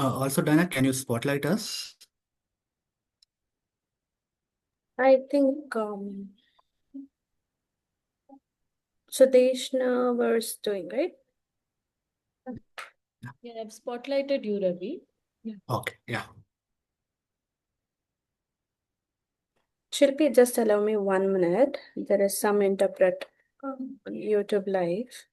Also, Diana, can you spotlight us? I think Sudeshna was doing, right? Yeah, I've spotlighted you, Ravi. Okay, yeah. Shilpi, just allow me 1 minute. There is some interpret on YouTube Live.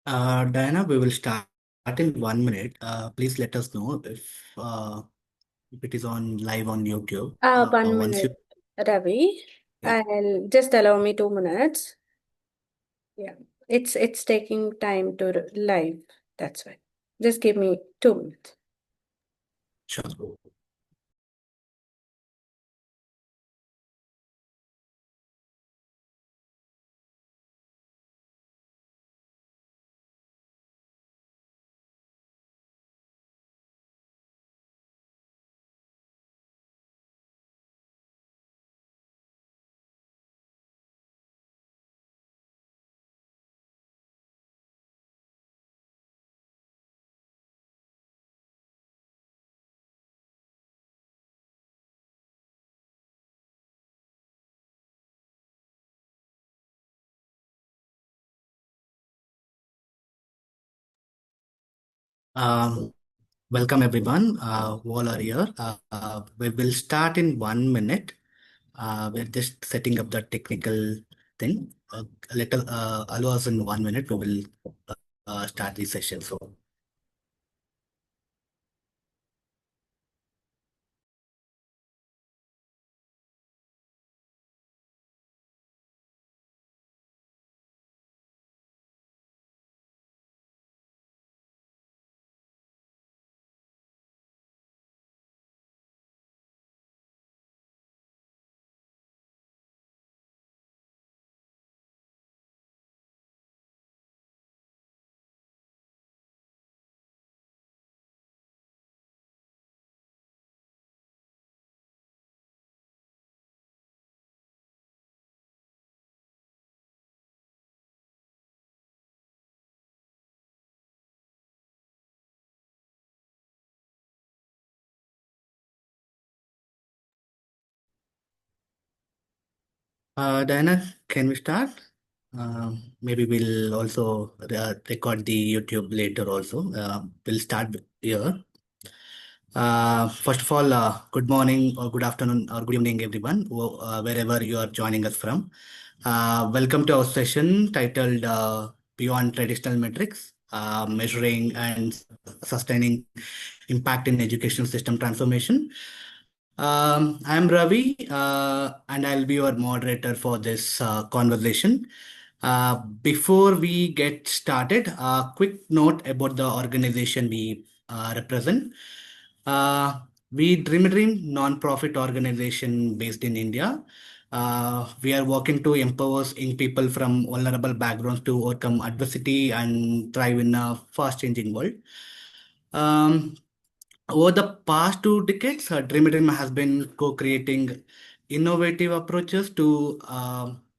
Diana, we will start in 1 minute. Please let us know if it is on live on YouTube. One Once you, minute, Ravi. yeah, I'll just allow me 2 minutes. Yeah, it's taking time to live. That's why. Just give me 2 minutes. sure. Um, Welcome everyone. All are here. We will start in 1 minute. We're just setting up the technical thing. Allow us in 1 minute. We will start the session. So, Diana, can we start? Maybe we'll also record the YouTube later also. We'll start here. First of all, good morning or good afternoon or good evening, everyone, wherever you are joining us from. Welcome to our session titled Beyond Traditional Metrics, Measuring and Sustaining Impact in Educational System Transformation. I'm Ravi, and I'll be your moderator for this conversation. Before we get started, a quick note about the organization we represent. Uh, we Dream a Dream non-profit organization based in India. We are working to empower young people from vulnerable backgrounds to overcome adversity and thrive in a fast-changing world. Um, Over the past 2 decades, Dream a Dream has been co-creating innovative approaches to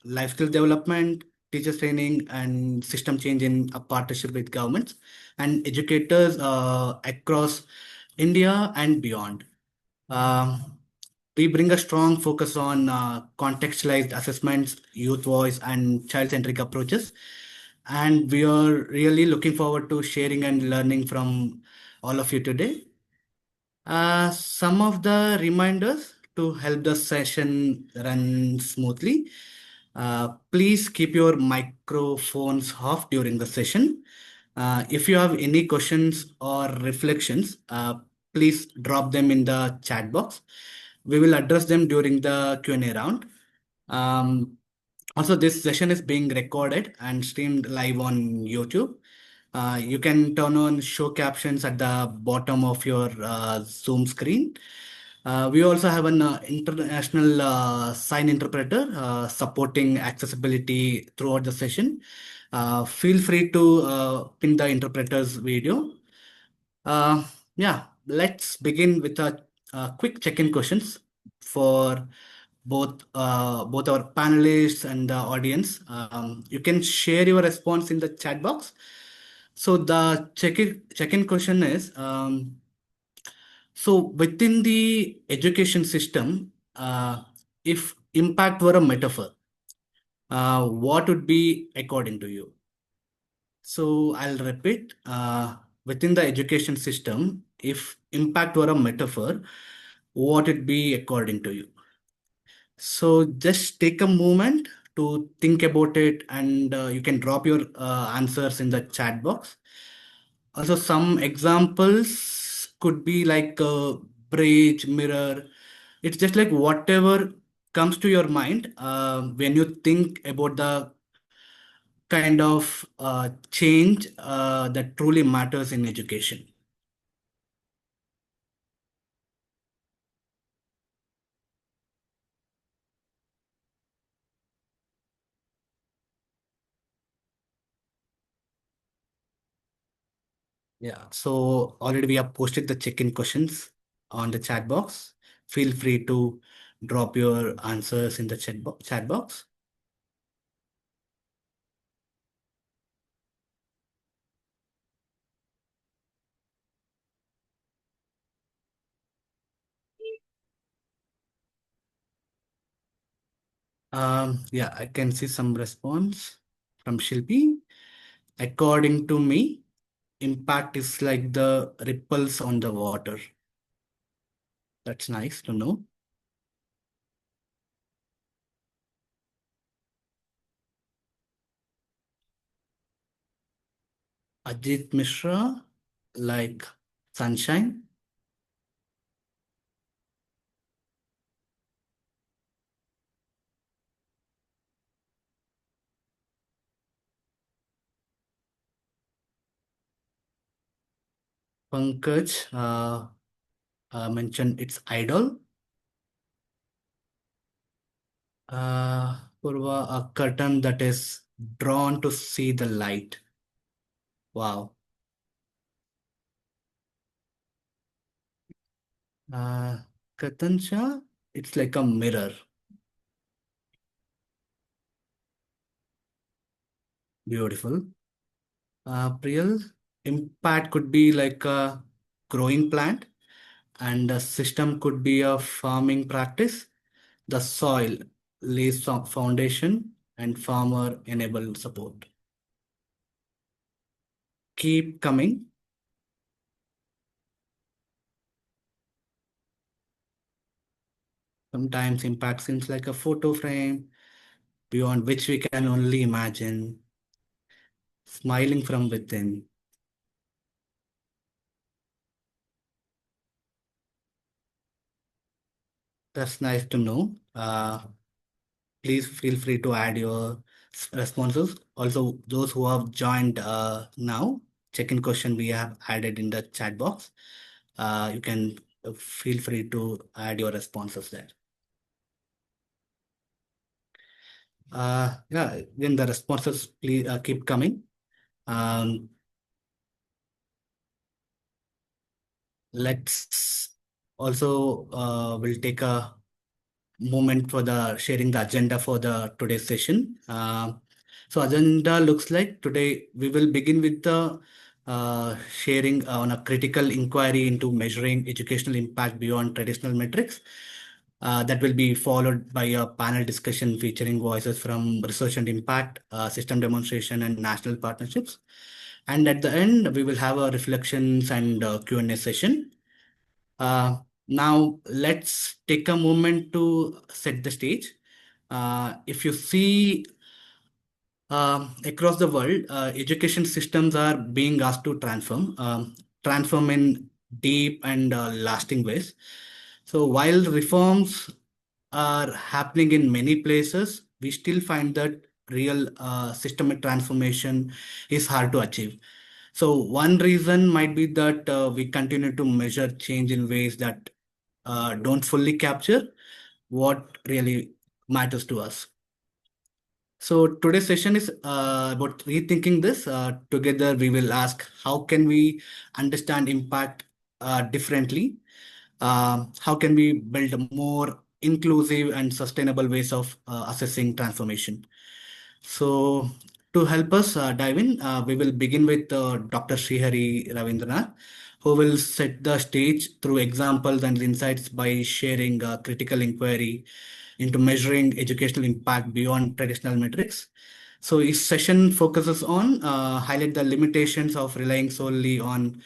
life skill development, teacher training, and system change in a partnership with governments and educators across India and beyond. Um, we bring a strong focus on contextualized assessments, youth voice, and child-centric approaches. And we are really looking forward to sharing and learning from all of you today. Some of the reminders to help the session run smoothly. Please keep your microphones off during the session. If you have any questions or reflections, please drop them in the chat box. We will address them during the Q&A round. Um, Also, this session is being recorded and streamed live on YouTube. You can turn on show captions at the bottom of your Zoom screen. We also have an international sign interpreter supporting accessibility throughout the session. Feel free to pin the interpreter's video. Uh, yeah, let's begin with a quick check-in questions for both our panelists and the audience. You can share your response in the chat box. So the check-in question is, so within the education system, if impact were a metaphor, what would be according to you? So I'll repeat, within the education system, if impact were a metaphor, what would be according to you? So just take a moment to think about it, and you can drop your answers in the chat box. Also, some examples could be like a bridge, mirror. It's just like whatever comes to your mind when you think about the kind of change that truly matters in education. Yeah, so already we have posted the check-in questions on the chat box. Feel free to drop your answers in the chat box. Yeah, I can see some response from Shilpi. According to me, impact is like the ripples on the water. That's nice to know. Ajit Mishra, like sunshine. Pankaj mentioned its idol. Purva, a curtain that is drawn to see the light. Wow. Uh, Katansha, it's like a mirror. Beautiful. Priyal, impact could be like a growing plant, and the system could be a farming practice. The soil lays some foundation, and farmer-enabled support. Keep coming. Sometimes impact seems like a photo frame beyond which we can only imagine, smiling from within. That's nice to know. Please feel free to add your responses. Also, those who have joined now, check-in question we have added in the chat box. You can feel free to add your responses there. Yeah, then the responses please keep coming. Let's also we'll take a moment for the sharing the agenda for the today's session. So agenda looks like today we will begin with the sharing on a critical inquiry into measuring educational impact beyond traditional metrics. That will be followed by a panel discussion featuring voices from research and impact, system demonstration, and national partnerships. And at the end, we will have a reflections and Q&A session. Now, let's take a moment to set the stage. If you see across the world, education systems are being asked to transform in deep and lasting ways. So while reforms are happening in many places, we still find that real systemic transformation is hard to achieve. So one reason might be that we continue to measure change in ways that don't fully capture what really matters to us. So today's session is about rethinking this. Together, we will ask how can we understand impact differently? How can we build more inclusive and sustainable ways of assessing transformation? So to help us dive in, we will begin with Dr. Srihari Ravindranath, who will set the stage through examples and insights by sharing critical inquiry into measuring educational impact beyond traditional metrics. So his session focuses on highlight the limitations of relying solely on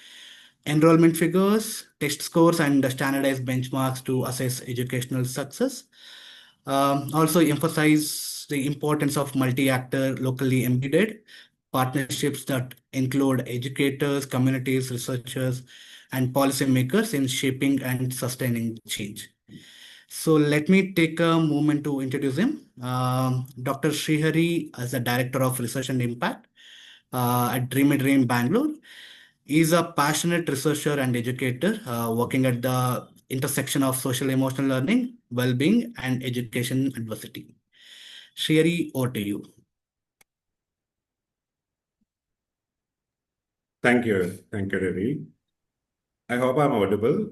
enrollment figures, test scores, and standardized benchmarks to assess educational success. Also emphasize the importance of multi-actor, locally embedded partnerships that include educators, communities, researchers, and policymakers in shaping and sustaining change. So let me take a moment to introduce him. Dr. Srihari is the Director of Research and Impact at Dream Bangalore. He's a passionate researcher and educator working at the intersection of social emotional learning, well-being, and education adversity. Srihari, over to you. Thank you, Ravi. I hope I'm audible.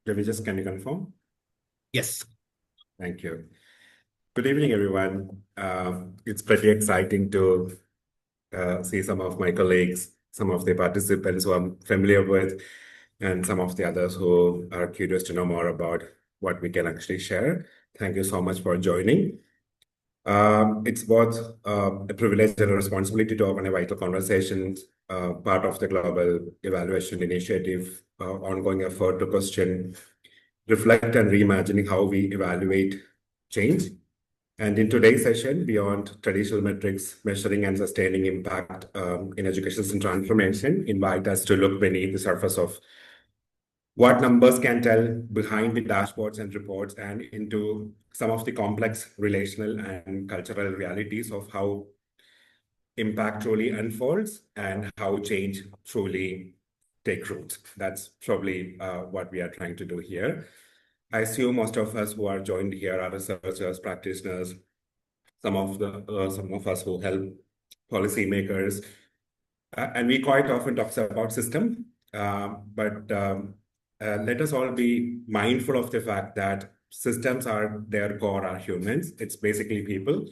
Ravi, can you confirm? Yes. Thank you. Good evening, everyone. It's pretty exciting to see some of my colleagues, some of the participants who I'm familiar with, and some of the others who are curious to know more about what we can actually share. Thank you so much for joining. It's both a privilege and a responsibility to open a vital conversation, part of the Global Evaluation Initiative, ongoing effort to question, reflect, and reimagining how we evaluate change. And in today's session, beyond traditional metrics, measuring and sustaining impact in education and transformation, invite us to look beneath the surface of what numbers can tell behind the dashboards and reports, and into some of the complex relational and cultural realities of how impact truly unfolds and how change truly take root. That's probably what we are trying to do here. I assume most of us who are joined here are researchers, practitioners, some of us who help policymakers, and we quite often talk about system, but let us all be mindful of the fact that systems are their core are humans. It's basically people.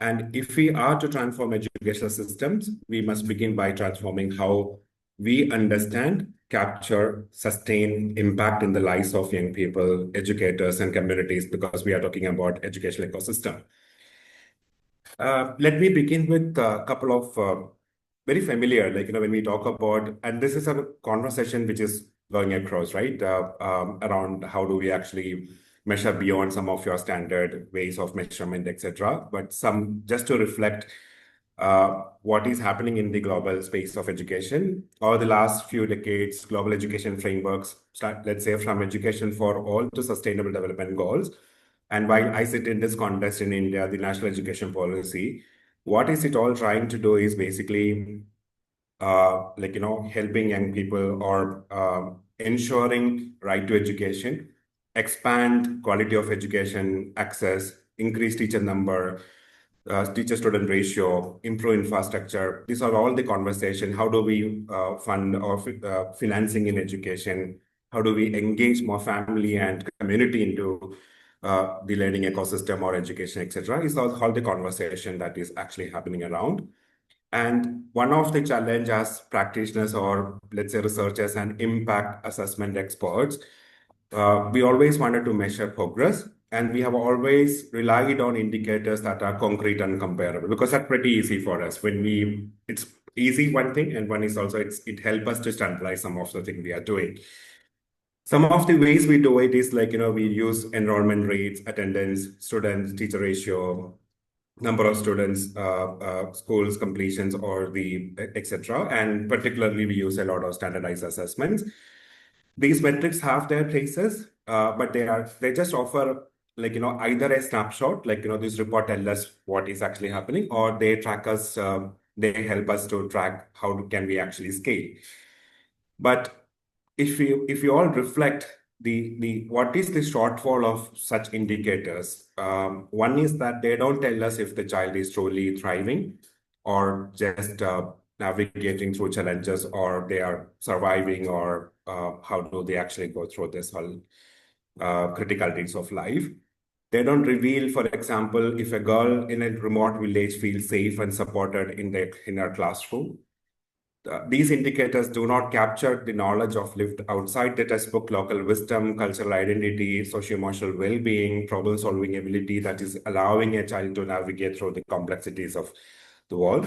And if we are to transform educational systems, we must begin by transforming how we understand, capture, sustain impact in the lives of young people, educators, and communities, because we are talking about educational ecosystem. Let me begin with a couple of very familiar, when we talk about, and this is a conversation which is going across, right? Around how do we actually measure beyond some of your standard ways of measurement, etc. But some just to reflect what is happening in the global space of education. Over the last few decades, global education frameworks start, let's say, from education for all to sustainable development goals. And while I sit in this context in India, the national education policy, what is it all trying to do is basically helping young people or ensuring right to education, expand quality of education access, increase teacher number, teacher-student ratio, improve infrastructure. These are all the conversation. How do we fund or financing in education? How do we engage more family and community into the learning ecosystem or education, etc. Is all the conversation that is actually happening around. And one of the challenge as practitioners or let's say researchers and impact assessment experts, we always wanted to measure progress, and we have always relied on indicators that are concrete and comparable because that's pretty easy for us. It's easy one thing, and one is also it helps us to standardize some of the things we are doing. Some of the ways we do it is we use enrollment rates, attendance, students, teacher ratio, number of students, schools completions, or the etc. And particularly, we use a lot of standardized assessments. These metrics have their places, but they just offer either a snapshot, this report tells us what is actually happening, or they track us, they help us to track how can we actually scale. But if you all reflect the what is the shortfall of such indicators, one is that they don't tell us if the child is truly thriving or just navigating through challenges, or they are surviving, or how do they actually go through this whole criticalities of life. They don't reveal, for example, if a girl in a remote village feels safe and supported in her classroom. These indicators do not capture the knowledge of lived outside the textbook, local wisdom, cultural identity, socio-emotional well-being, problem-solving ability that is allowing a child to navigate through the complexities of the world.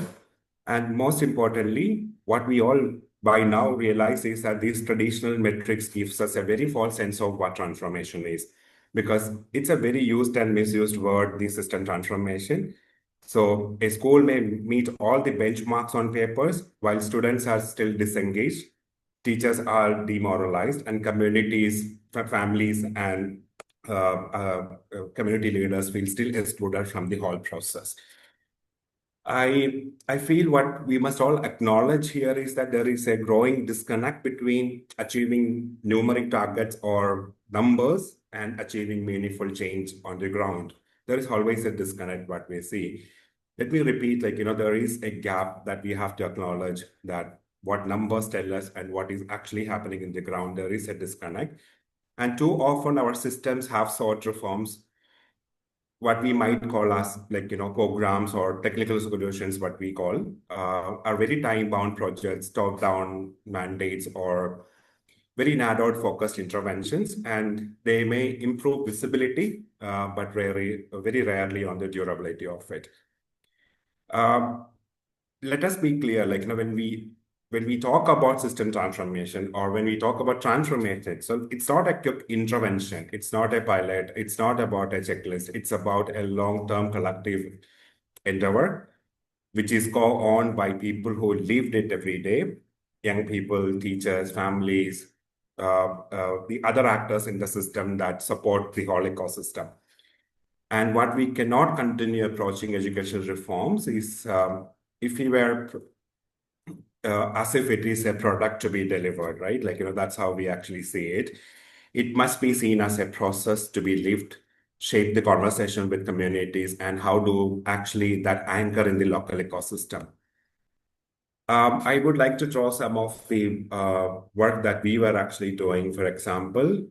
And most importantly, what we all by now realize is that these traditional metrics gives us a very false sense of what transformation is, because it's a very used and misused word, the system transformation. So a school may meet all the benchmarks on papers while students are still disengaged, teachers are demoralized, and communities, families, and community leaders feel still excluded from the whole process. I feel what we must all acknowledge here is that there is a growing disconnect between achieving numeric targets or numbers and achieving meaningful change on the ground. There is always a disconnect what we see. Let me repeat, there is a gap that we have to acknowledge, that what numbers tell us and what is actually happening in the ground, there is a disconnect. And too often our systems have sought reforms, what we might call as programs or technical solutions, what we call, are very time-bound projects, top-down mandates, or very narrowed focused interventions, and they may improve visibility, but very rarely on the durability of it. Let us be clear, when we talk about system transformation, or when we talk about transformation, so it's not a quick intervention, it's not a pilot, it's not about a checklist, it's about a long-term collective endeavor, which is go on by people who lived it every day, young people, teachers, families, the other actors in the system that support the whole ecosystem. And what we cannot continue approaching educational reforms is if we were as if it is a product to be delivered, right? That's how we actually see it. It must be seen as a process to be lived, shape the conversation with communities, and how do actually that anchor in the local ecosystem. I would like to draw some of the work that we were actually doing, for example,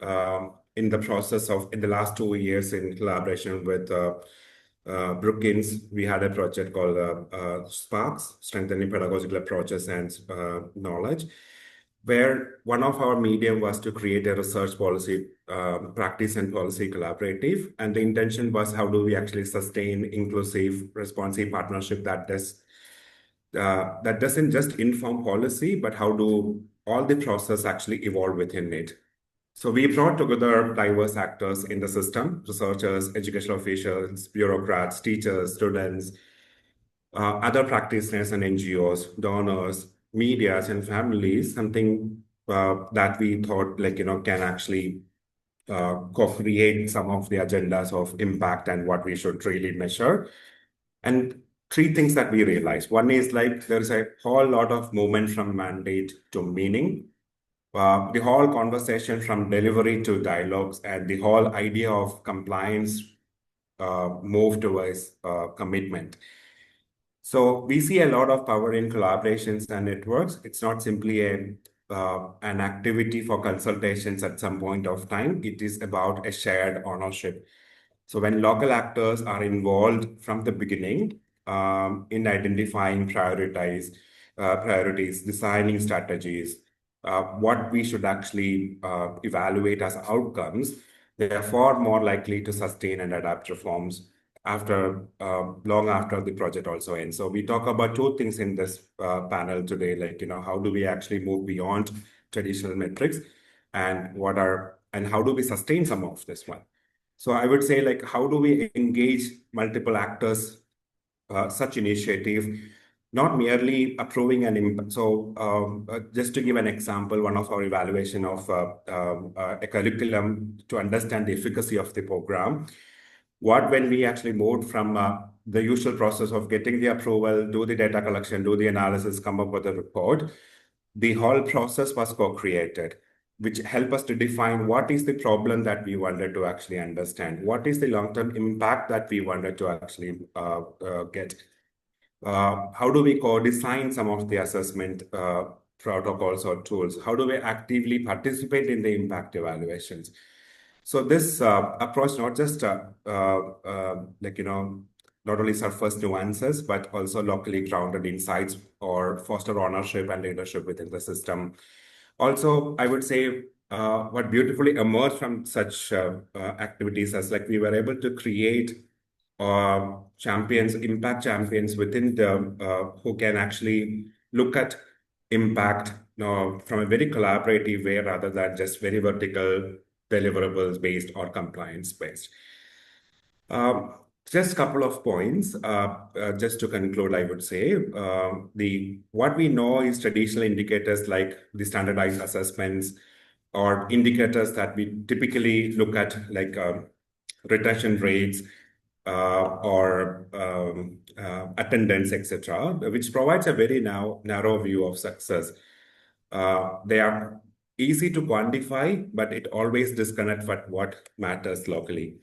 in the process of, in the last 2 years in collaboration with Brookings, we had a project called SPARKS, Strengthening Pedagogical Approaches and Knowledge. where one of our medium was to create a research policy, practice and policy collaborative. And the intention was, how do we actually sustain inclusive, responsive partnership that doesn't just inform policy, but how do all the process actually evolve within it. So we brought together diverse actors in the system: researchers, educational officials, bureaucrats, teachers, students, other practitioners and NGOs, donors, medias, and families, something that we thought can actually co-create some of the agendas of impact and what we should really measure. And three things that we realized. One is there's a whole lot of movement from mandate to meaning. The whole conversation from delivery to dialogues, and the whole idea of compliance move towards commitment. So we see a lot of power in collaborations and networks. It's not simply an activity for consultations at some point of time. It is about a shared ownership. So when local actors are involved from the beginning in identifying priorities, designing strategies, what we should actually evaluate as outcomes, they are far more likely to sustain and adapt reforms after long after the project also ends. So we talk about two things in this panel today, how do we actually move beyond traditional metrics, and how do we sustain some of this one? So I would say, how do we engage multiple actors, such initiative, not merely approving an impact. So just to give an example, one of our evaluation of a curriculum to understand the efficacy of the program, when we actually moved from the usual process of getting the approval, do the data collection, do the analysis, come up with a report, the whole process was co-created, which help us to define what is the problem that we wanted to actually understand, what is the long-term impact that we wanted to actually get. How do we co-design some of the assessment protocols or tools? How do we actively participate in the impact evaluations? So this approach not just not only surface nuances, but also locally grounded insights or foster ownership and leadership within the system. Also, I would say what beautifully emerged from such activities as we were able to create champions, impact champions within the who can actually look at impact from a very collaborative way rather than just very vertical, deliverables based or compliance based. Just a couple of points. Just to conclude, I would say what we know is traditional indicators like the standardized assessments or indicators that we typically look at, retention rates or attendance, etc., which provides a very narrow view of success. They are easy to quantify, but it always disconnects what matters locally.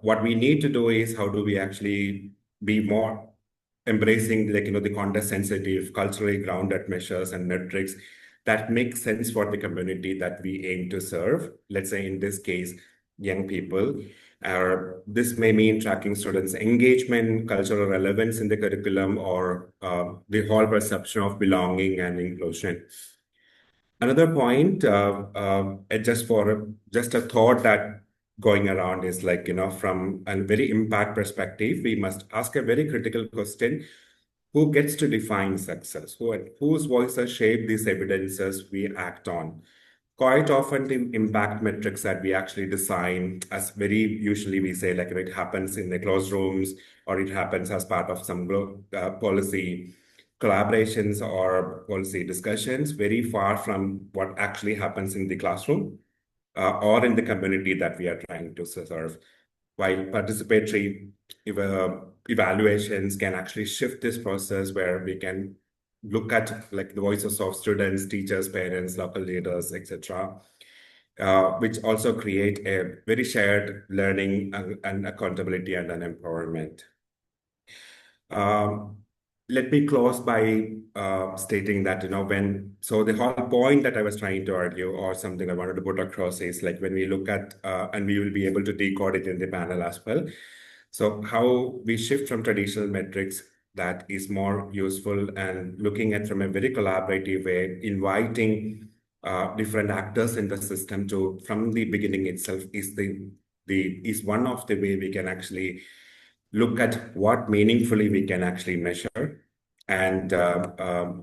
What we need to do is, how do we actually be more embracing the context sensitive, culturally grounded measures and metrics that make sense for the community that we aim to serve. Let's say in this case, young people. This may mean tracking students' engagement, cultural relevance in the curriculum, or the whole perception of belonging and inclusion. Another point, just a thought that going around is from a very impact perspective, we must ask a very critical question: who gets to define success? Whose voices shape these evidences we act on? Quite often, the impact metrics that we actually design, as very usually we say, it happens in the classrooms or it happens as part of some policy collaborations or policy discussions, very far from what actually happens in the classroom or in the community that we are trying to serve. While participatory evaluations can actually shift this process, where we can look at the voices of students, teachers, parents, local leaders, etc., which also create a very shared learning and accountability and an empowerment. Let me close by stating that, so the whole point that I was trying to argue, or something I wanted to put across, is when we look at, and we will be able to decode it in the panel as well. So how we shift from traditional metrics that is more useful and looking at from a very collaborative way, inviting different actors in the system to from the beginning itself is one of the way we can actually look at what meaningfully we can actually measure and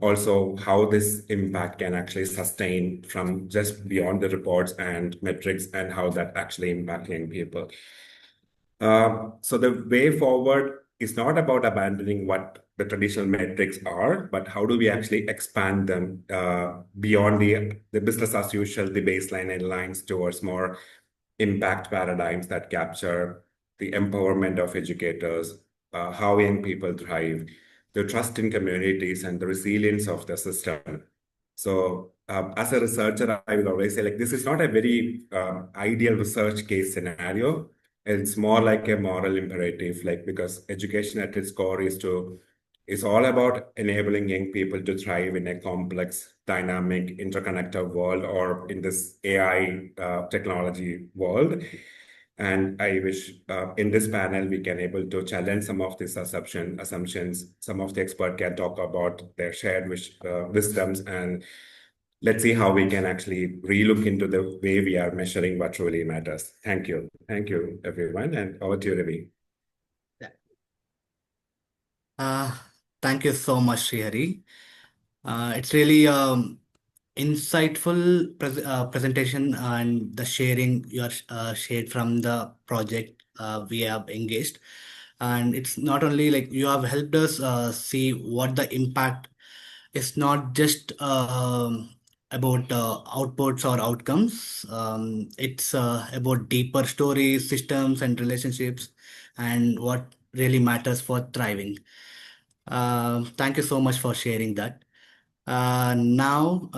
also how this impact can actually sustain from just beyond the reports and metrics and how that actually impacting people. So the way forward is not about abandoning what the traditional metrics are, but how do we actually expand them beyond the business as usual, the baseline and lines towards more impact paradigms that capture the empowerment of educators, how young people thrive, the trust in communities, and the resilience of the system. So, as a researcher, I will always say, like, this is not a very ideal research case scenario. It's more like a moral imperative, like, because education at its core is all about enabling young people to thrive in a complex, dynamic, interconnected world, or in this AI technology world. And I wish in this panel we can able to challenge some of these assumptions. Some of the experts can talk about their shared wisdoms, and let's see how we can actually relook into the way we are measuring what truly matters. Thank you. Thank you, everyone. And over to you, Ravi. Thank you so much, Srihari. It's really insightful presentation and the sharing you shared from the project we have engaged. And it's not only like you have helped us see what the impact is not just about outputs or outcomes. It's about deeper stories, systems, and relationships, and what really matters for thriving. Thank you so much for sharing that. Now,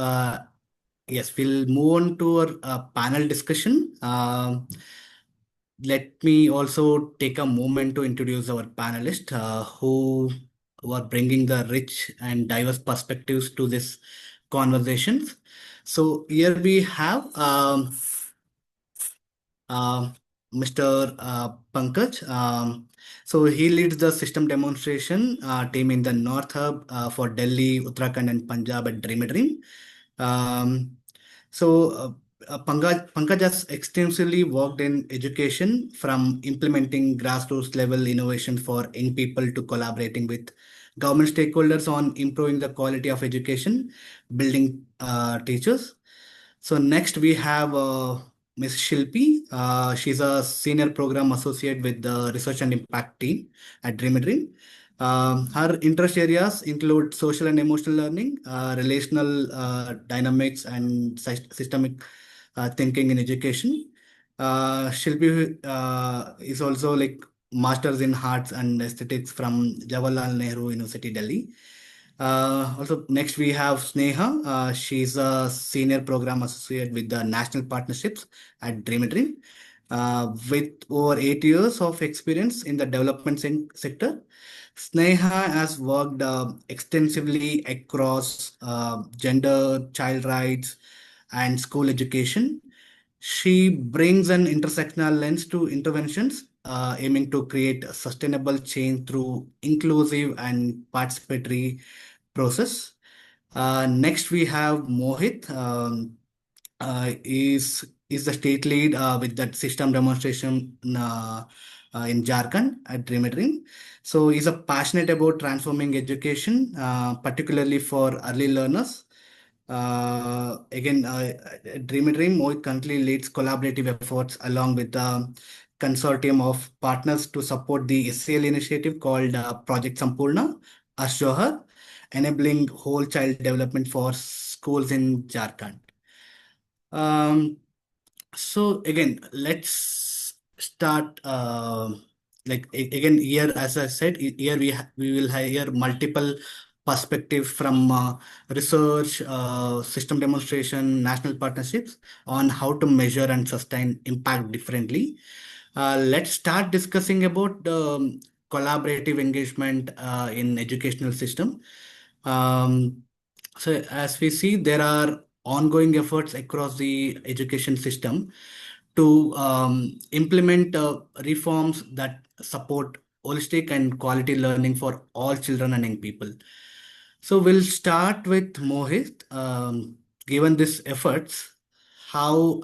yes, we'll move on to our panel discussion. Let me also take a moment to introduce our panelists who are bringing the rich and diverse perspectives to this conversations. So here we have Mr. Pankaj. So he leads the system demonstration team in the North Hub for Delhi, Uttarakhand, and Punjab at Dream a Dream. Pankaj has extensively worked in education, from implementing grassroots level innovation for young people to collaborating with government stakeholders on improving the quality of education, building teachers. So next we have Ms. Shilpi. She's a senior program associate with the research and impact team at Dream a Dream. Her interest areas include social and emotional learning, relational dynamics, and systemic thinking in education. Shilpi is also like masters in arts and aesthetics from Jawaharlal Nehru University, Delhi. Also, next we have Sneha. She's a senior program associate with the national partnerships at Dream a Dream. With over 8 years of experience in the development sector, Sneha has worked extensively across gender, child rights, and school education. She brings an intersectional lens to interventions, aiming to create a sustainable change through inclusive and participatory process. Next, we have Mohit. Is the state lead with that system demonstration in Jharkhand at Dream a Dream. So he's a passionate about transforming education, particularly for early learners. Again, Dream a Dream, Mohit currently leads collaborative efforts along with the consortium of partners to support the SCL initiative called Project Sampurna, Ash Johar, enabling whole child development for schools in Jharkhand. So again, let's start. Again, here, as I said, here we will hear multiple perspectives from research, system demonstration, national partnerships on how to measure and sustain impact differently. Let's start discussing about collaborative engagement in educational system. So as we see, there are ongoing efforts across the education system to implement reforms that support holistic and quality learning for all children and young people. So we'll start with Mohit. given these efforts, how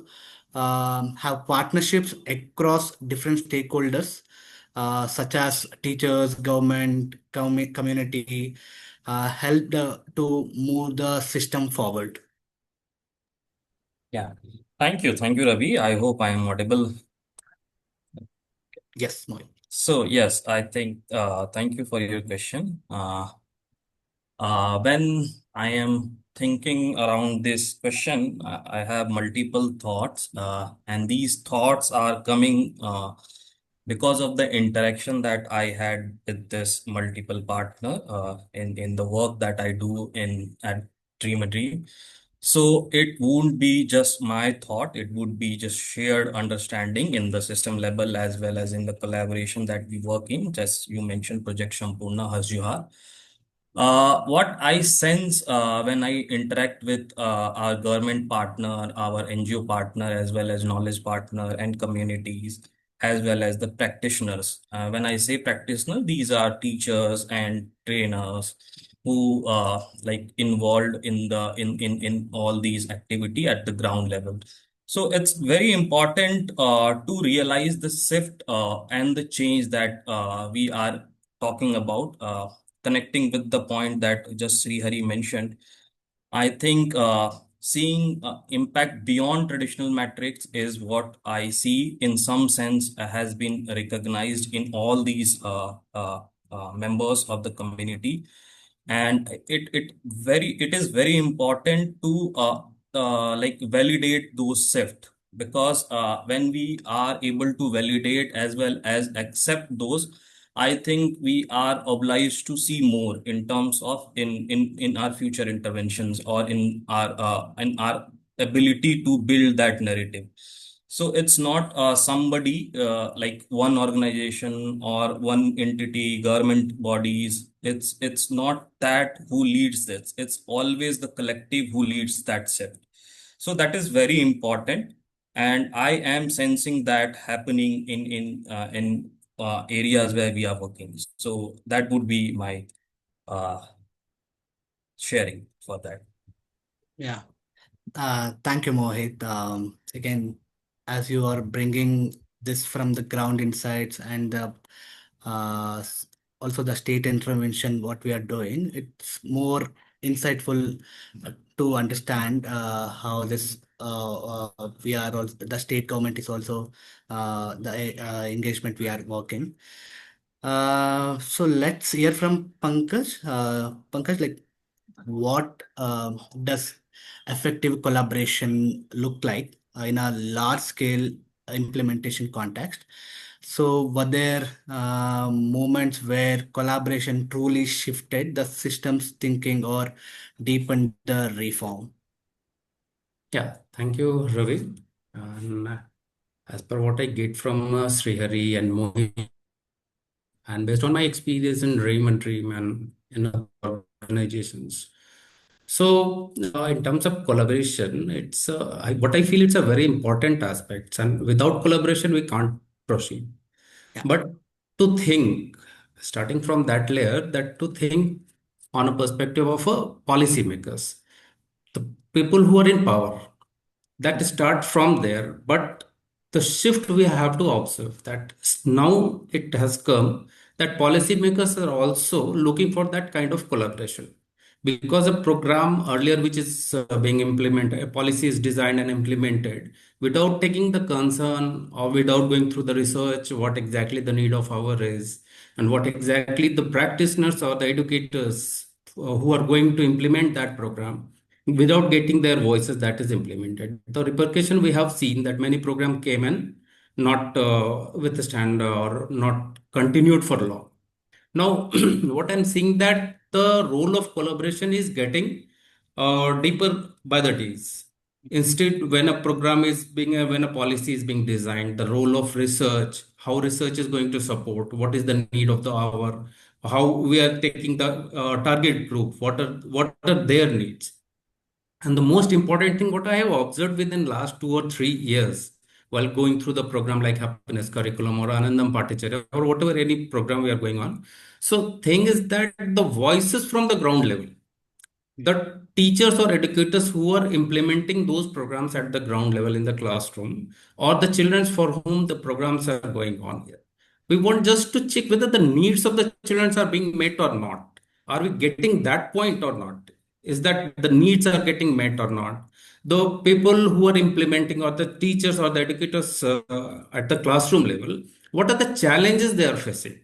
have partnerships across different stakeholders, such as teachers, government, community, helped to move the system forward? Yeah. Thank you. Thank you, Ravi. I hope I am audible. Yes, Mohit. So, yes, I think, thank you for your question. When I am thinking around this question, I have multiple thoughts, and these thoughts are coming because of the interaction that I had with this multiple partner in the work that I do in at Dream a Dream. So it won't be just my thought, it would be just shared understanding in the system level as well as in the collaboration that we work in. Just you mentioned Project Shampurna Has Juhar. What I sense when I interact with our government partner, our NGO partner, as well as knowledge partner and communities, as well as the practitioners. When I say practitioner, these are teachers and trainers who like involved in the in all these activity at the ground level. So it's very important to realize the shift and the change that we are talking about. Connecting with the point that just Sri Hari mentioned, I think seeing impact beyond traditional metrics is what I see in some sense has been recognized in all these members of the community, and it is very important to like validate those shift, because when we are able to validate as well as accept those, I think we are obliged to see more in terms of in our future interventions or in our ability to build that narrative. So it's not somebody like one organization or one entity, government bodies. It's not that who leads this. It's always the collective who leads that shift. So that is very important, and I am sensing that happening in areas where we are working. So that would be my uh, sharing for that. Yeah. Thank you, Mohit. Again, as you are bringing this from the ground insights and also the state intervention, what we are doing, it's more insightful to understand how this we are also, the state government is also the engagement we are working. So let's hear from Pankaj. Pankaj, like, what does effective collaboration look like in a large scale implementation context? So, were there moments where collaboration truly shifted the system's thinking or deepened the reform? Yeah, thank you, Ravi. And as per what I get from Srihari and Mohit, and based on my experience in Dream and Dream and in other organizations. So, in terms of collaboration, it's what I feel it's a very important aspect, and without collaboration, we can't proceed. Yeah. But to think, starting from that layer, that to think on a perspective of policymakers, the people who are in power, that start from there. But the shift we have to observe that now it has come that policymakers are also looking for that kind of collaboration, because a program earlier which is being implemented, a policy is designed and implemented without taking the concern or without going through the research what exactly the need of our is and what exactly the practitioners or the educators who are going to implement that program, without getting their voices that is implemented. The repercussion we have seen that many program came and not withstand or not continued for long. Now, what I'm seeing that the role of collaboration is getting deeper by the days. Instead, when a program is being, when a policy is being designed, the role of research, how research is going to support, what is the need of the hour, how we are taking the target group, what are their needs. And the most important thing, what I have observed within last 2 or 3 years, while going through the program like Happiness Curriculum or Anandam Patichari or whatever any program we are going on. So thing is that the voices from the ground level, the teachers or educators who are implementing those programs at the ground level in the classroom, or the children for whom the programs are going on here. We want just to check whether the needs of the children are being met or not. Are we getting that point or not? Is that the needs are getting met or not? The people who are implementing, or the teachers or the educators at the classroom level, what are the challenges they are facing?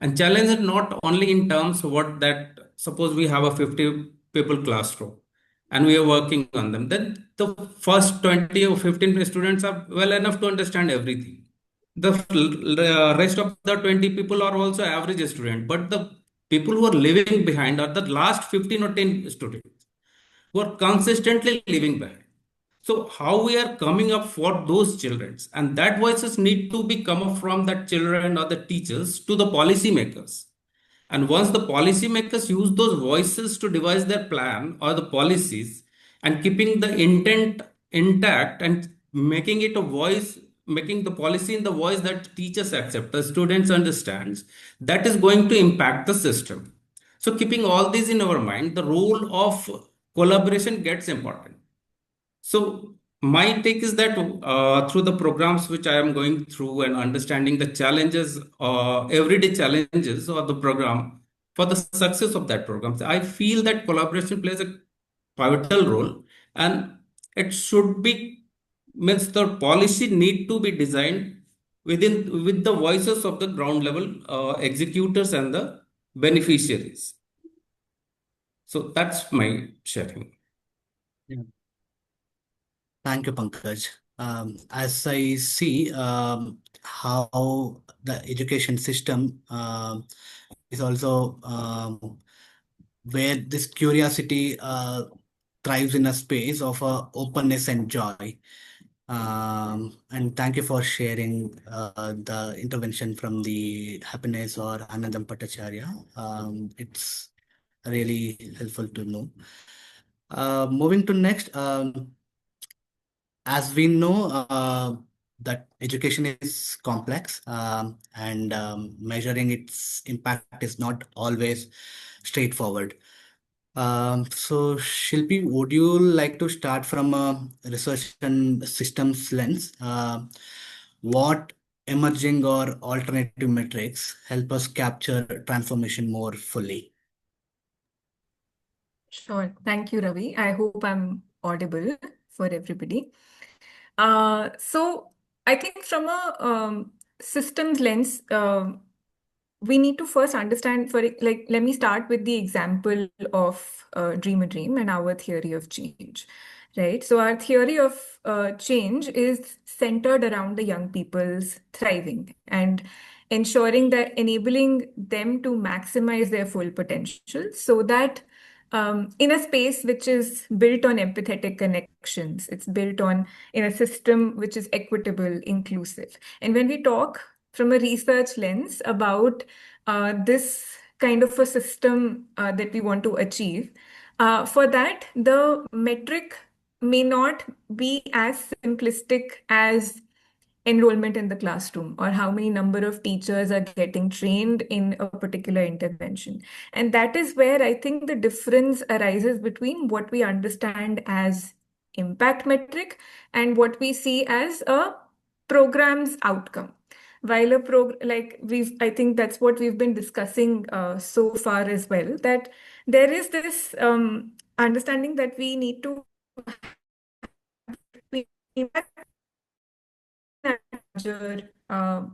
And challenges not only in terms of what that, suppose we have a 50 people classroom and we are working on them, then the first 20 or 15 students are well enough to understand everything. The rest of the 20 people are also average student, but the people who are living behind are the last 15 or 10 students who are consistently living behind. So how we are coming up for those children, and that voices need to be come up from that children or the teachers to the policymakers. And once the policymakers use those voices to devise their plan or the policies, and keeping the intent intact and making it a voice, making the policy in the voice that teachers accept, the students understands, that is going to impact the system. So keeping all these in our mind, the role of collaboration gets important. So my take is that through the programs which I am going through and understanding the challenges, everyday challenges of the program, for the success of that program, I feel that collaboration plays a pivotal role, and it should be, means the policy need to be designed within with the voices of the ground level executors and the beneficiaries. So that's my sharing. Yeah. Thank you, Pankaj. As I see how the education system is also where this curiosity thrives in a space of openness and joy. And thank you for sharing the intervention from the Happiness or Anandam Bhattacharya. It's really helpful to know. Moving to next, as we know that education is complex and measuring its impact is not always straightforward. So Shilpi, would you like to start from a research and systems lens? What emerging or alternative metrics help us capture transformation more fully? Sure. Thank you, Ravi. I hope I'm audible for everybody. So I think from a systems lens, we need to first understand, for like, let me start with the example of Dream a Dream and our theory of change, right? So our theory of change is centered around the young people's thriving and ensuring that enabling them to maximize their full potential so that in a space which is built on empathetic connections, it's built on in a system which is equitable, inclusive. And when we talk from a research lens about this kind of a system that we want to achieve, for that, the metric may not be as simplistic as enrollment in the classroom or how many number of teachers are getting trained in a particular intervention. And that is where I think the difference arises between what we understand as impact metric and what we see as a program's outcome. While I think that's what we've been discussing so far as well, that there is this understanding that we need to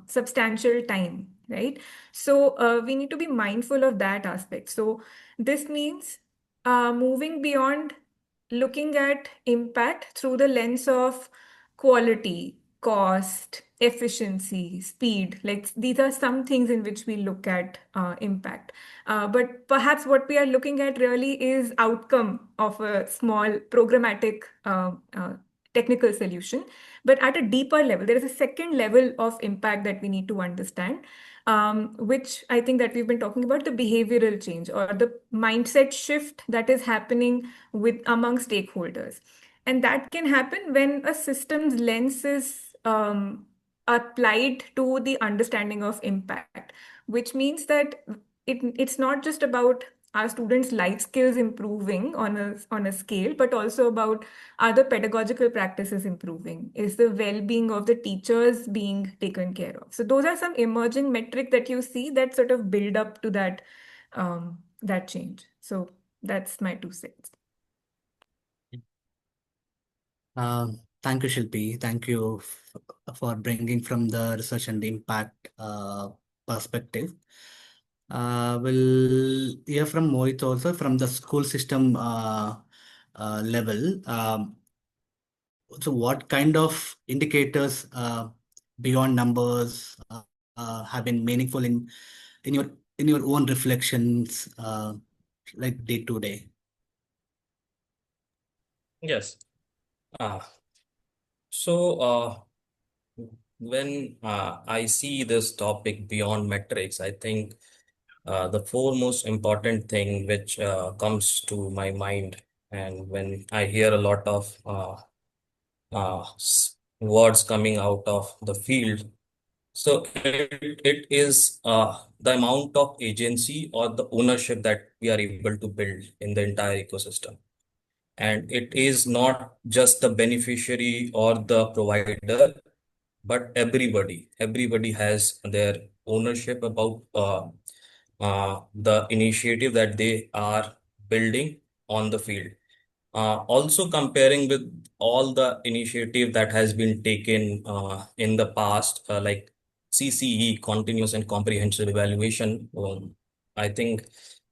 substantial time, right? So we need to be mindful of that aspect. So this means moving beyond looking at impact through the lens of quality, cost, efficiency, speed. Like these are some things in which we look at impact. But perhaps what we are looking at really is outcome of a small programmatic technical solution. But at a deeper level, there is a second level of impact that we need to understand, which I think that we've been talking about, the behavioral change or the mindset shift that is happening with among stakeholders. And that can happen when a system's lens is applied to the understanding of impact, which means that it's not just about are students' life skills improving on a scale, but also about are the pedagogical practices improving? Is the well-being of the teachers being taken care of? So those are some emerging metric that you see that sort of build up to that change. So that's my 2 cents. Thank you, Shilpi. Thank you for bringing from the research and impact perspective. We'll hear from Mohit also from the school system level. So, what kind of indicators beyond numbers have been meaningful in your in your own reflections, like day to day? Yes. Uh, so when I see this topic beyond metrics, I think the foremost important thing which comes to my mind, and when I hear a lot of words coming out of the field, so it is the amount of agency or the ownership that we are able to build in the entire ecosystem. And it is not just the beneficiary or the provider, but everybody has their ownership about the initiative that they are building on the field. Also comparing with all the initiative that has been taken in the past, like CCE, continuous and comprehensive evaluation. I think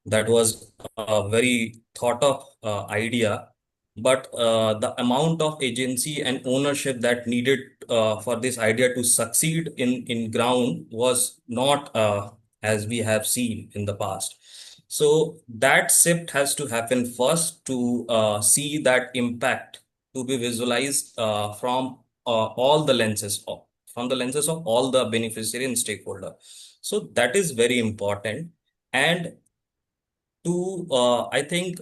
that was a very thought of idea, but the amount of agency and ownership that needed for this idea to succeed in ground was not as we have seen in the past. So that shift has to happen first to see that impact to be visualized from all the lenses from the lenses of all the beneficiary and stakeholder. So that is very important. And to I think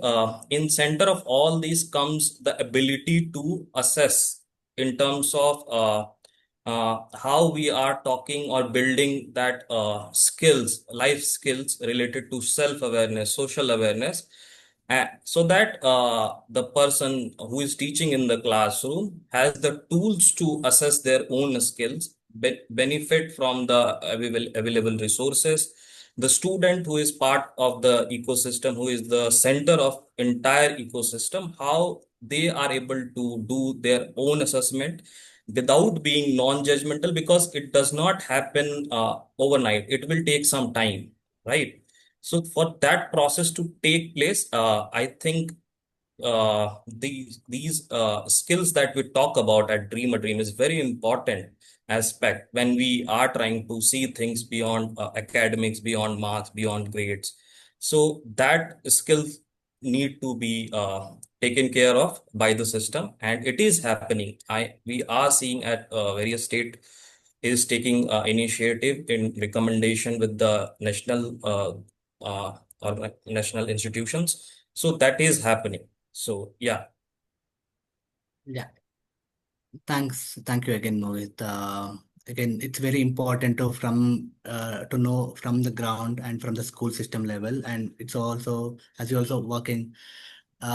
in center of all these comes the ability to assess in terms of how we are talking or building that life skills related to self-awareness, social awareness, so that the person who is teaching in the classroom has the tools to assess their own skills, benefit from the available resources. The student who is part of the ecosystem, who is the center of entire ecosystem, how they are able to do their own assessment without being non-judgmental, because it does not happen overnight. It will take some time, right? So for that process to take place, I think these skills that we talk about at Dream a Dream is very important aspect when we are trying to see things beyond academics, beyond marks, beyond grades. So that skills need to be taken care of by the system, and it is happening. We are seeing at various state is taking initiative in recommendation with the or national institutions. So that is happening. So yeah. Yeah. Thank you again, Mohit. Again, it's very important to know from the ground and from the school system level, and it's also, as you also working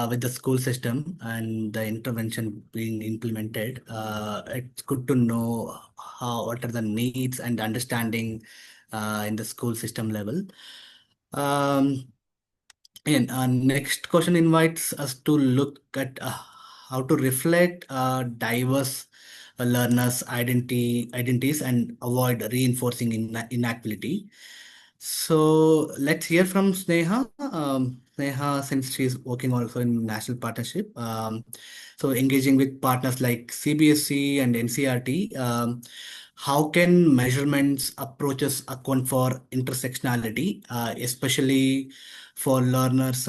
with the school system and the intervention being implemented. It's good to know what are the needs and understanding in the school system level. Um, and next question invites us to look at how to reflect diverse learners' identities and avoid reinforcing inactivity. So let's hear from Sneha. Sneha, since she's working also in national partnership, so engaging with partners like CBSE and NCRT, how can measurements approaches account for intersectionality, especially for learners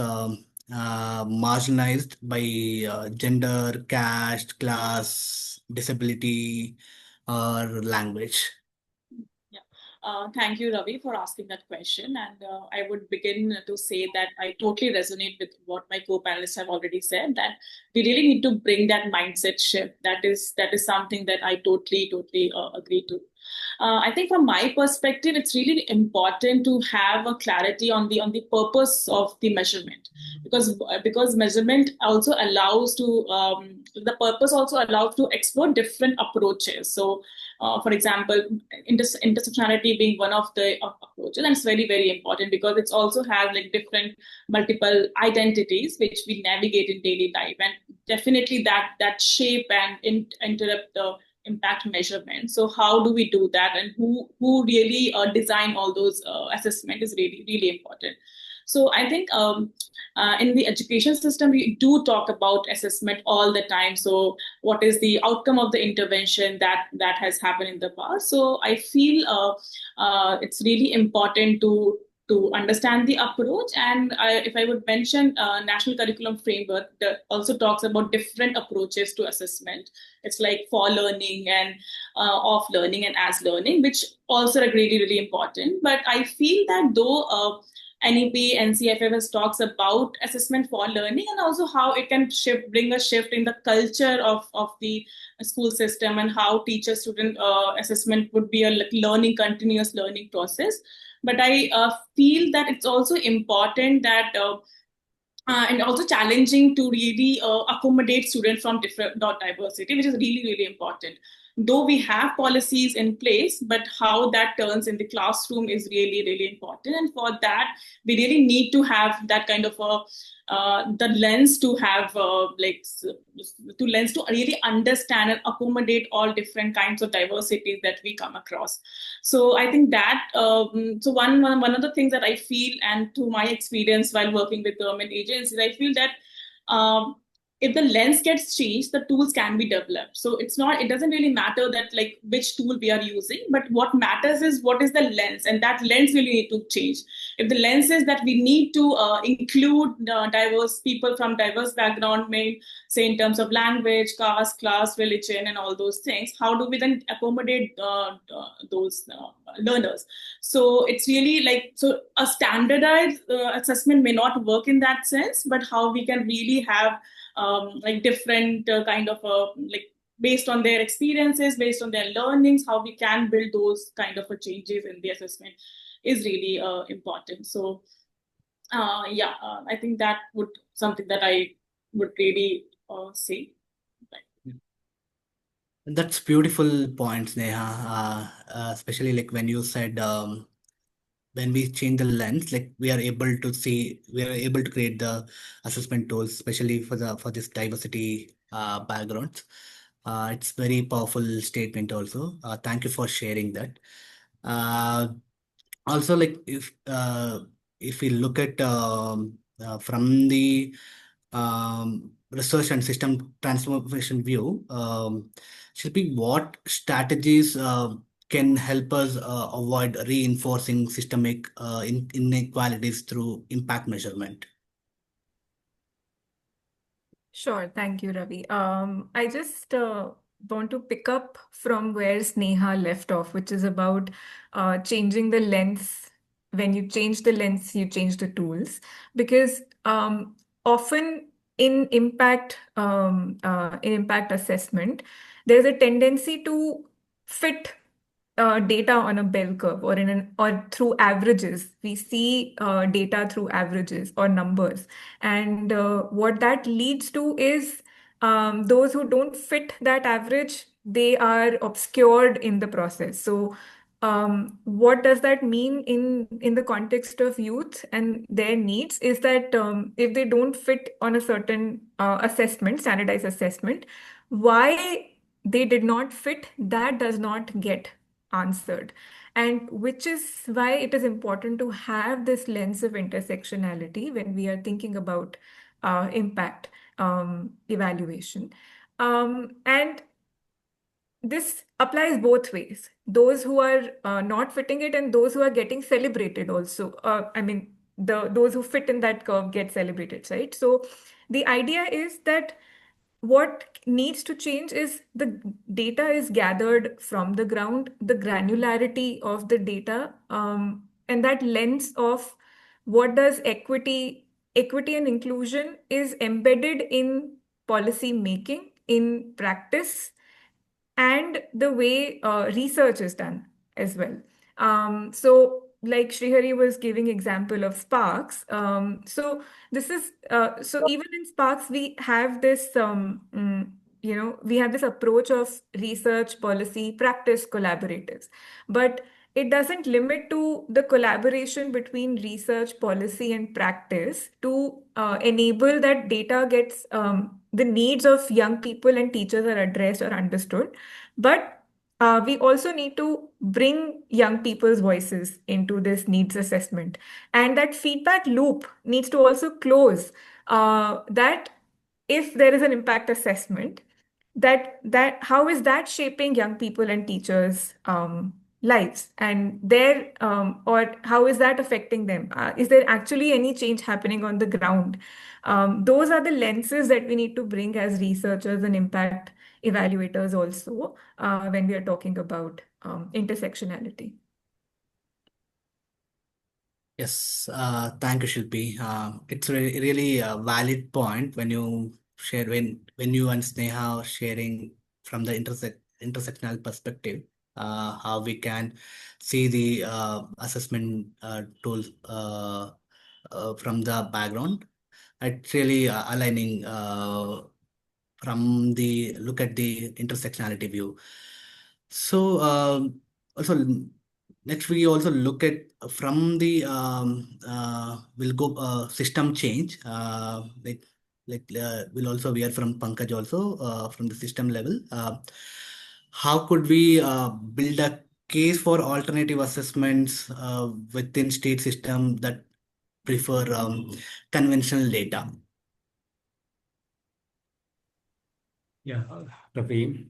marginalized by gender, caste, class, disability, or language? Thank you, Ravi, for asking that question. And I would begin to say that I totally resonate with what my co-panelists have already said, that we really need to bring that mindset shift. That is something that I totally agree to. I think from my perspective, it's really important to have a clarity on the purpose of the measurement, because measurement also allows to the purpose also allows to explore different approaches. So, for example, intersectionality being one of the approaches, and it's very, very important because it's also has like different multiple identities which we navigate in daily life, and definitely that shape and interrupt the impact measurement. So how do we do that, and who really design all those assessment is really, really important. So I think in the education system, we do talk about assessment all the time. So what is the outcome of the intervention that has happened in the past? So I feel it's really important to understand the approach. And if I would mention National Curriculum Framework that also talks about different approaches to assessment. It's like for learning and off learning and as learning, which also are really, really important. But I feel that though NEP, NCFFS talks about assessment for learning, and also how it can bring a shift in the culture of the school system, and how teacher-student assessment would be a continuous learning process. But I feel that it's also important that and also challenging to really accommodate students from different diversity, which is really, really important. Though we have policies in place, but how that turns in the classroom is really, really important. And for that, we really need to have that kind of the lens to have to lens to really understand and accommodate all different kinds of diversities that we come across. So I think that so one of the things that I feel, and to my experience while working with government agencies, I feel that if the lens gets changed, the tools can be developed. So it doesn't really matter that like which tool we are using, but what matters is what is the lens, and that lens really need to change. If the lens is that we need to include diverse people from diverse background, say in terms of language, caste, class, religion, and all those things, how do we then accommodate those learners? So it's really like, so a standardized assessment may not work in that sense, but how we can really have like different kind of like based on their experiences, based on their learnings, how we can build those kind of changes in the assessment is really important. So I think that would something that I would really say. That's beautiful points, Neha. Especially like when you said when we change the lens, like we are able to create the assessment tools, especially for this diversity backgrounds. It's very powerful statement also. Thank you for sharing that. Also, like if we look at from the research and system transformation view, Shilpi, what strategies can help us avoid reinforcing systemic inequalities through impact measurement? Sure, thank you, Ravi. I just want to pick up from where Sneha left off, which is about changing the lens. When you change the lens, you change the tools. Because often in impact assessment, there's a tendency to fit data on a bell curve or through averages. We see data through averages or numbers, and what that leads to is those who don't fit that average, they are obscured in the process. So what does that mean in the context of youth and their needs is that if they don't fit on a certain standardized assessment, why they did not fit, that does not get answered. And which is why it is important to have this lens of intersectionality when we are thinking about impact evaluation. And this applies both ways. Those who are not fitting it and those who are getting celebrated also. Those who fit in that curve get celebrated, right? So the idea is that what needs to change is the data is gathered from the ground, the granularity of the data, and that lens of what does equity and inclusion is embedded in policy making, in practice, and the way research is done as well. So like Srihari was giving example of Sparks. So this is so even in Sparks we have this we have this approach of research, policy, practice, collaboratives, but it doesn't limit to the collaboration between research, policy, and practice to enable that data gets the needs of young people and teachers are addressed or understood. But we also need to bring young people's voices into this needs assessment. And that feedback loop needs to also close that if there is an impact assessment, that how is that shaping young people and teachers' lives and their or how is that affecting them? Is there actually any change happening on the ground? Those are the lenses that we need to bring as researchers and impact evaluators also when we are talking about intersectionality. Yes, thank you, Shilpi. It's really a valid point when you share when you and Sneha are sharing from the intersectional perspective, how we can see the assessment tools from the background. It's really aligning from the look at the intersectionality view. So also next we also look at from the we'll go system change we'll also hear from Pankaj also from the system level. How could we build a case for alternative assessments within state system that prefer conventional data? Yeah, Ravi.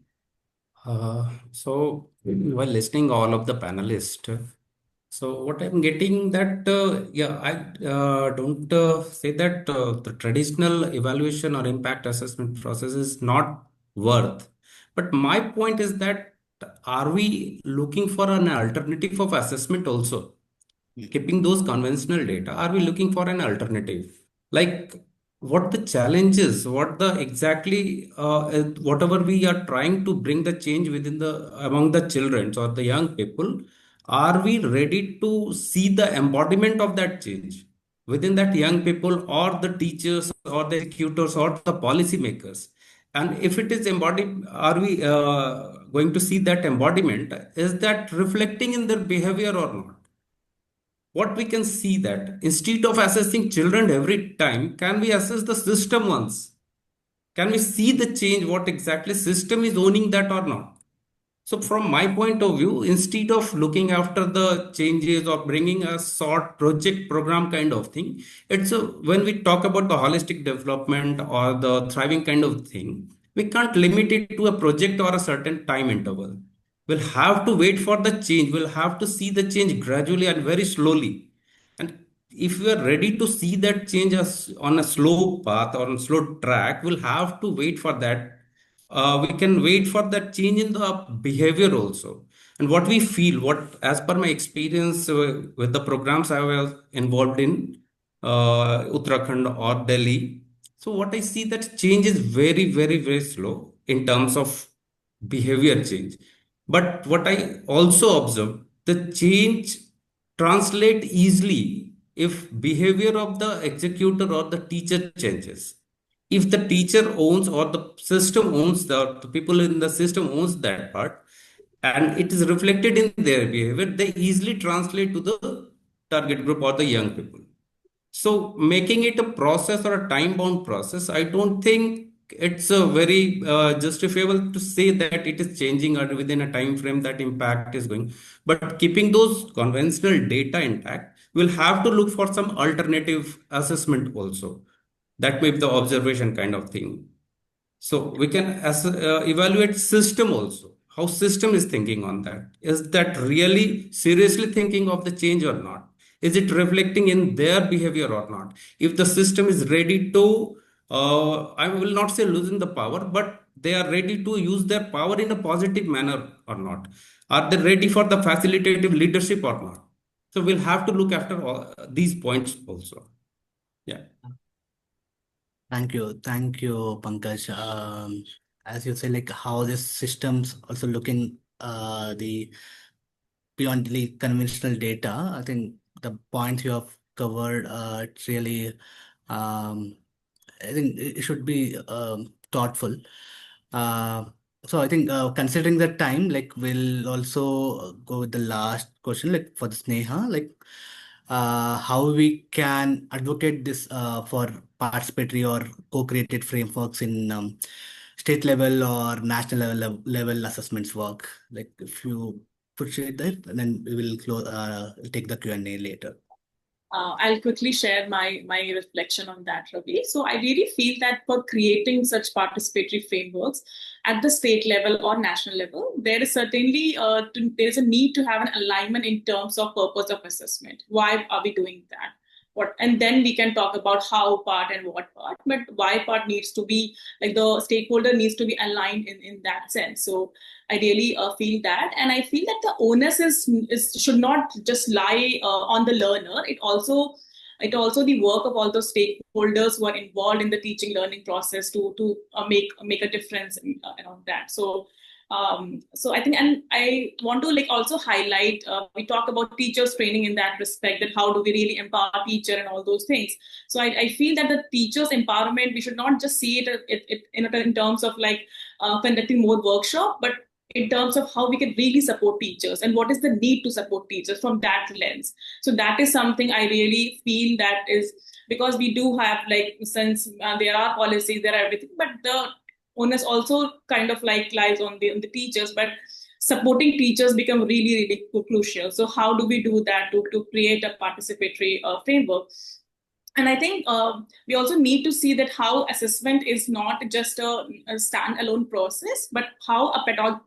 So while listening all of the panelists, so what I'm getting that I don't say that the traditional evaluation or impact assessment process is not worth. But my point is that are we looking for an alternative of assessment also? Keeping those conventional data, are we looking for an alternative? Like what the challenges, what the exactly whatever we are trying to bring the change within the among the children or the young people, are we ready to see the embodiment of that change within that young people or the teachers or the executors or the policy makers? And if it is embodied, are we going to see that embodiment? Is that reflecting in their behavior or not? What we can see that instead of assessing children every time, can we assess the system once? Can we see the change, what exactly system is owning that or not? So from my point of view, instead of looking after the changes or bringing a short project program kind of thing, when we talk about the holistic development or the thriving kind of thing, we can't limit it to a project or a certain time interval. We'll have to wait for the change. We'll have to see the change gradually and very slowly. And if we are ready to see that change as on a slow path or on a slow track, we'll have to wait for that. We can wait for that change in the behavior also. And what we feel, what as per my experience with the programs I was involved in, Uttarakhand or Delhi. So what I see that change is very, very, very slow in terms of behavior change. But what I also observe, the change translate easily if behavior of the executor or the teacher changes. If the teacher owns or the system owns the people in the system owns that part and it is reflected in their behavior, they easily translate to the target group or the young people. So making it a process or a time bound process, I don't think it's a very justifiable to say that it is changing or within a time frame that impact is going. But keeping those conventional data intact, we'll have to look for some alternative assessment also. That may be the observation kind of thing. So we can evaluate system also. How system is thinking on that. Is that really seriously thinking of the change or not? Is it reflecting in their behavior or not? If the system is ready to, I will not say losing the power, but they are ready to use their power in a positive manner or not? Are they ready for the facilitative leadership or not? So we'll have to look after all these points also. Yeah. Thank you, Pankaj. as you say, like how this systems also looking the beyond the conventional data. I think the points you have covered, it's really, um, I think it should be thoughtful. Uh, so I think considering the time, like we'll also go with the last question, like for the Sneha, like how we can advocate this for participatory or co-created frameworks in state level or national level assessments work. Like if you could share that, and then we will close, take the Q&A later. I'll quickly share my reflection on that, Ravi. So I really feel that for creating such participatory frameworks at the state level or national level, there is certainly there is a need to have an alignment in terms of purpose of assessment. Why are we doing that? What, and then we can talk about how part and what part, but why part needs to be like the stakeholder needs to be aligned in that sense. So I really feel that, and I feel that the onus is should not just lie on the learner. It also the work of all those stakeholders who are involved in the teaching learning process to make a difference around that. So I think, and I want to like also highlight, we talk about teachers training in that respect, that how do we really empower teacher and all those things. So I feel that the teachers empowerment, we should not just see it in terms of like conducting more workshop, but in terms of how we can really support teachers and what is the need to support teachers from that lens. So that is something I really feel that is, because we do have like, since there are policies, there are everything, but the onus also kind of like lies on the teachers, but supporting teachers become really crucial. So how do we do that to create a participatory framework? And I think we also need to see that how assessment is not just a standalone process, but how a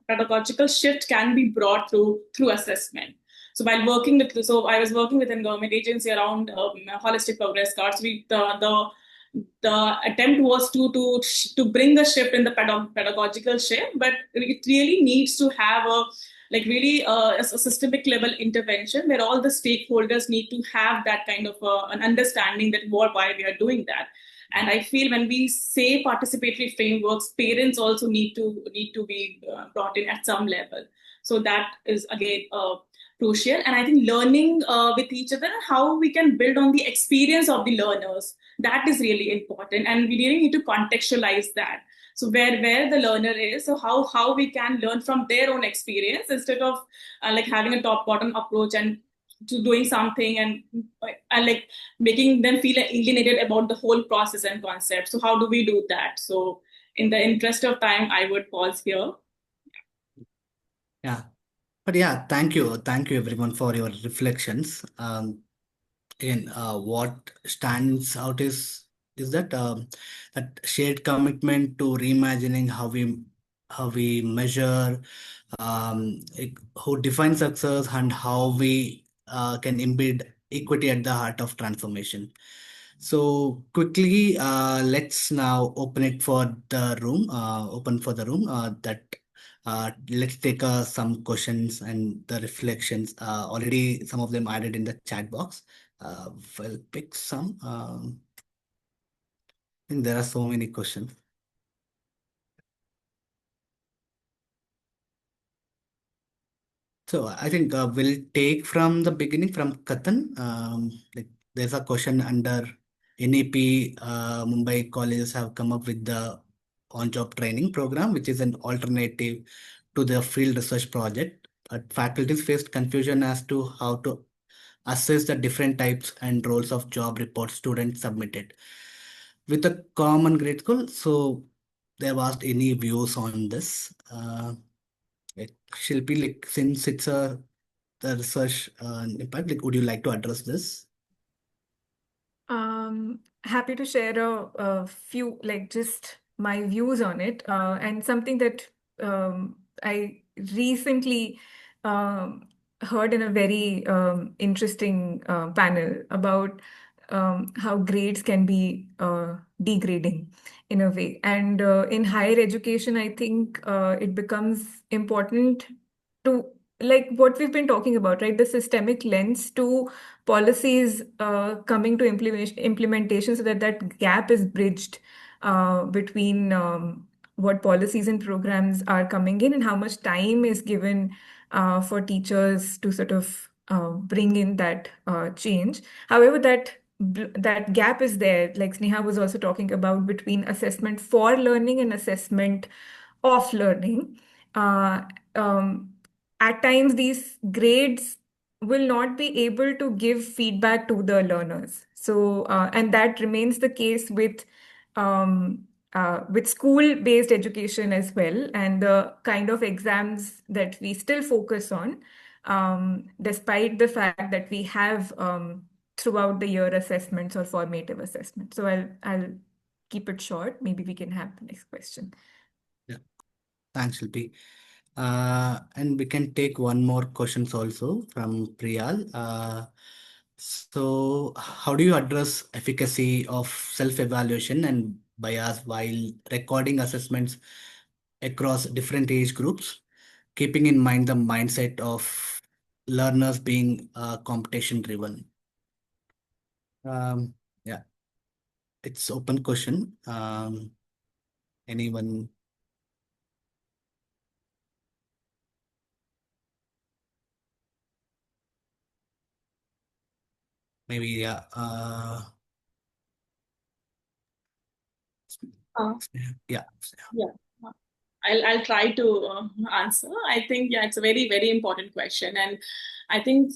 pedagogical shift can be brought through assessment. So while working with, so I was working with a government agency around holistic progress cards. The attempt was to bring a shift in the pedagogical shift, but it really needs to have a like really a systemic level intervention where all the stakeholders need to have that kind of an understanding that why we are doing that. And I feel when we say participatory frameworks, parents also need to be brought in at some level. So that is again crucial. And I think learning with each other, how we can build on the experience of the learners, that is really important. And we really need to contextualize that. So where the learner is, so how we can learn from their own experience instead of like having a top bottom approach and to doing something and like making them feel alienated about the whole process and concept. So how do we do that? So in the interest of time, I would pause here. Yeah. But yeah, thank you everyone for your reflections. Again, what stands out is that that shared commitment to reimagining how we measure, who defines success, and how we can embed equity at the heart of transformation. So quickly, let's now open it for the room. Open for the room. Let's take some questions and the reflections. Already some of them added in the chat box. We'll pick some. I think there are so many questions. So I think we'll take from the beginning from Katan. Like there's a question under NEP. Mumbai colleges have come up with the on-job training program, which is an alternative to the field research project. But faculties faced confusion as to how to assess the different types and roles of job reports students submitted with a common grade school. So they've asked any views on this. Like Shilpi, like since it's the research impact, like would you like to address this? Happy to share a few, like just my views on it, and something that I recently heard in a very interesting panel about how grades can be degrading in a way. And in higher education, I think it becomes important to, like what we've been talking about, right? The systemic lens to policies coming to implementation so that that gap is bridged between what policies and programs are coming in and how much time is given for teachers to sort of bring in that change. However, that gap is there, like Sneha was also talking about, between assessment for learning and assessment of learning. Uh, um, at times, these grades will not be able to give feedback to the learners. So, and that remains the case with school-based education as well, and the kind of exams that we still focus on, despite the fact that we have throughout the year assessments or formative assessments. So I'll keep it short. Maybe we can have the next question. Yeah. Thanks, Shilpi. And we can take one more questions also from Priyal. So how do you address efficacy of self-evaluation and bias while recording assessments across different age groups, keeping in mind the mindset of learners being competition driven? Yeah, it's open question. Anyone? Maybe, yeah. Yeah. Yeah. I'll try to answer. I think, yeah, it's a very, very important question. And I think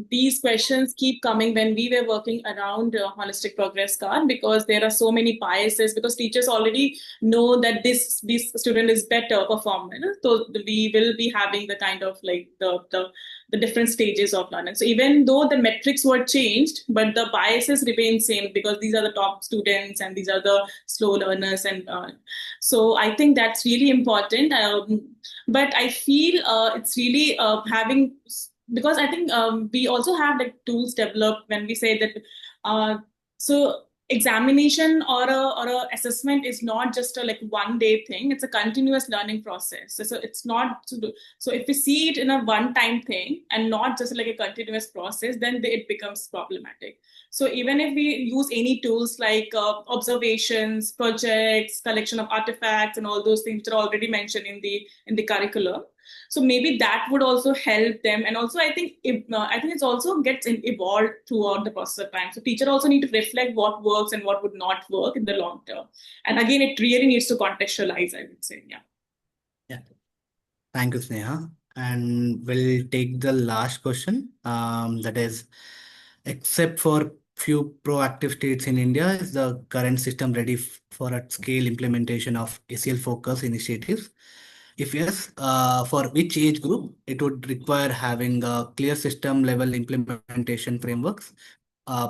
these questions keep coming when we were working around holistic progress card, because there are so many biases, because teachers already know that this student is better performer. So we will be having the kind of like the different stages of learning. So even though the metrics were changed, but the biases remain same, because these are the top students and these are the slow learners. And so I think that's really important. But I feel it's really having, because I think we also have like tools developed when we say that. So examination or a assessment is not just a like one day thing. It's a continuous learning process. So it's not to do. So if we see it in a one time thing and not just like a continuous process, then it becomes problematic. So even if we use any tools like observations, projects, collection of artifacts, and all those things that are already mentioned in the curriculum, so maybe that would also help them. And also, I think it's also gets evolved throughout the process of time. So teacher also need to reflect what works and what would not work in the long term. And again, it really needs to contextualize, I would say. Yeah. Yeah. Thank you, Sneha. And we'll take the last question. That is, except for few proactive states in India, is the current system ready for a scale implementation of SEL focus initiatives? If yes, for which age group it would require having a clear system level implementation frameworks,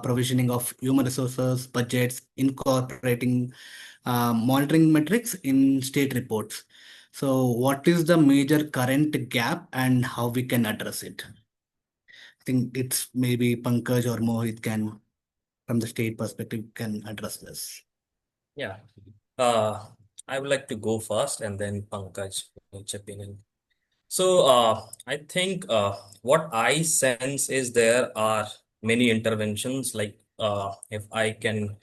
provisioning of human resources, budgets, incorporating monitoring metrics in state reports. So what is the major current gap and how we can address it? I think it's maybe Pankaj or Mohit can, from the state perspective, can address this. Yeah. I would like to go first and then Pankaj will chip in. So I think what I sense is there are many interventions. Like if I can,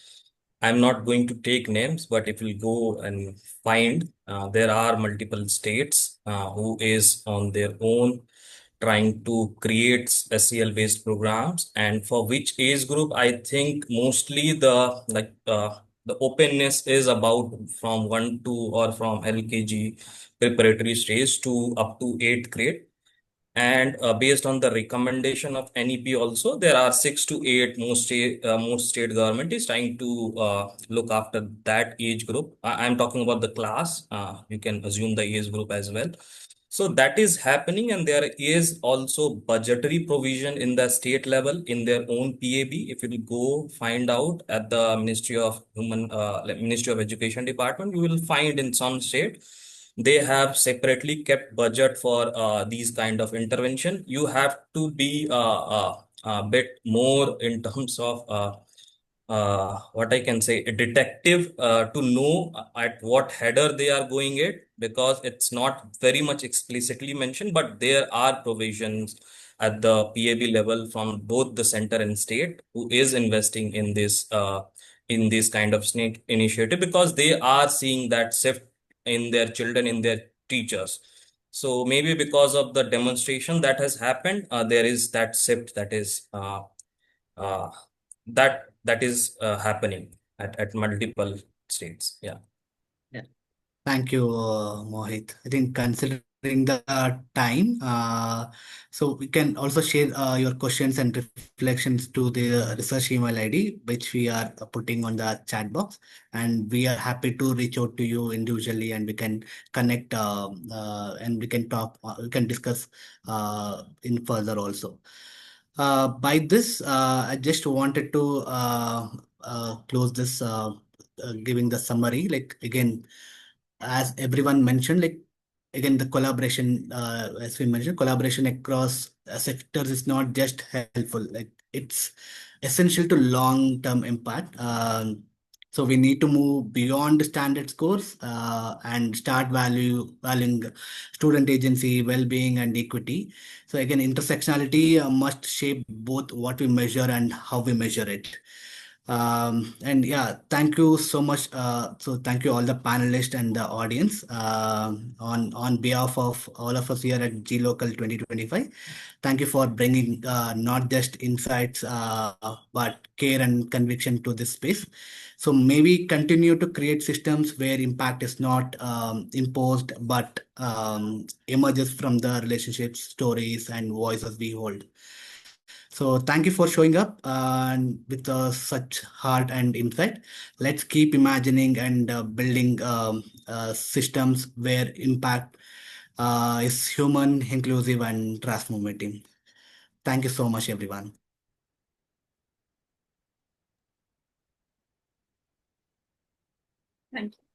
I'm not going to take names, but if you go and find, there are multiple states who is on their own trying to create SEL based programs, and for which age group, I think mostly the openness is about from 1 to or from LKG preparatory stage to up to 8th grade. And based on the recommendation of NEP also, there are 6 to 8 most state government is trying to look after that age group. I'm talking about the class. You can assume the age group as well. So that is happening, and there is also budgetary provision in the state level in their own PAB. If you go find out at the Ministry of Ministry of Education Department, you will find in some state they have separately kept budget for these kind of intervention. You have to be a bit more in terms of what I can say, a detective to know at what header they are going it, because it's not very much explicitly mentioned, but there are provisions at the PAB level from both the center and state who is investing in this kind of snake initiative, because they are seeing that shift in their children, in their teachers. So maybe because of the demonstration that has happened, there is that shift that is uh, that is happening at multiple states. Yeah. Yeah. Thank you, Mohit. I think considering the time, so we can also share your questions and reflections to the research email ID, which we are putting on the chat box. And we are happy to reach out to you individually, and we can connect and we can talk, we can discuss in further also. By this, I just wanted to close this, giving the summary. Like again, as everyone mentioned, like again, the collaboration, as we mentioned, collaboration across sectors is not just helpful, like it's essential to long-term impact. So we need to move beyond the standard scores and start valuing student agency, well-being, and equity. So again, intersectionality must shape both what we measure and how we measure it. And yeah, thank you so much. So thank you all the panelists and the audience. On behalf of all of us here at GLocal 2025, thank you for bringing not just insights but care and conviction to this space. So maybe continue to create systems where impact is not imposed but emerges from the relationships, stories, and voices we hold. So thank you for showing up and with such heart and insight. Let's keep imagining and building systems where impact is human, inclusive, and transformative. Thank you so much, everyone. Thank you.